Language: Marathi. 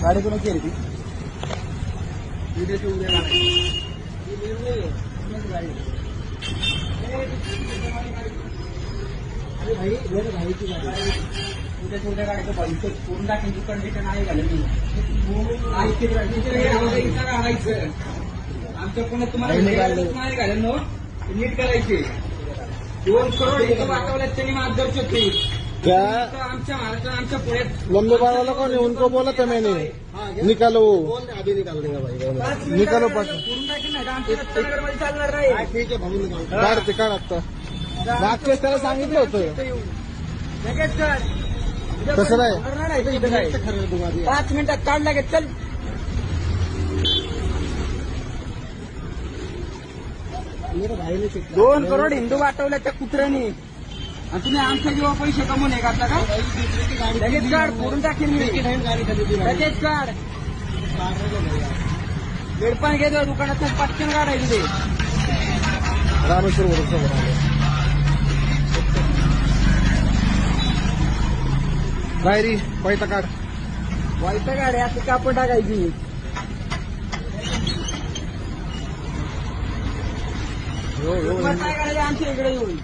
गाडी कोण केली ती अरे भाई भाईची गाडी उद्या छोट्या गाडीचं पैसे पूर्ण टाकेन तू कंडिशन आहे झालं मी आमच्या पुण्यात तुम्हाला नाही घालेल ना नीट करायचे 2 करोड इथं वाचवल्यात त्यांनी मार्गदर्शक क्या आमच्या महाराष्ट्रात आमच्या पुण्यात लंबे बाल वालों को नहीं उनको बोला था मैंने निकालो अभी निकाल देंगे भाई निकालो पाठ पूर्ण टाकेन ना आमच्या रत्नानगरमध्ये चालणार नाही ठीक आहे भाऊ निकाल काढते काढ आता मागच्या त्याला सांगितलं होतं लगेच कर तसं नाही 5 मिनिटात काढ लगेच चल दोन करोड हिंदू वाटवल्या त्या कुत्र्याने आणि तुम्ही आमच्या जेव्हा पैसे कमवून हे घातला का लगेच काढ फोडून टाकेल मी लगेच काढ वेडपान घेतो दुकानात पटकन काढायचं ते रामेश्वर बरोबर डायरी पैता काढ वाईट गाडी असं कापड टाकायची काय करायचं आमच्या इकडे येऊन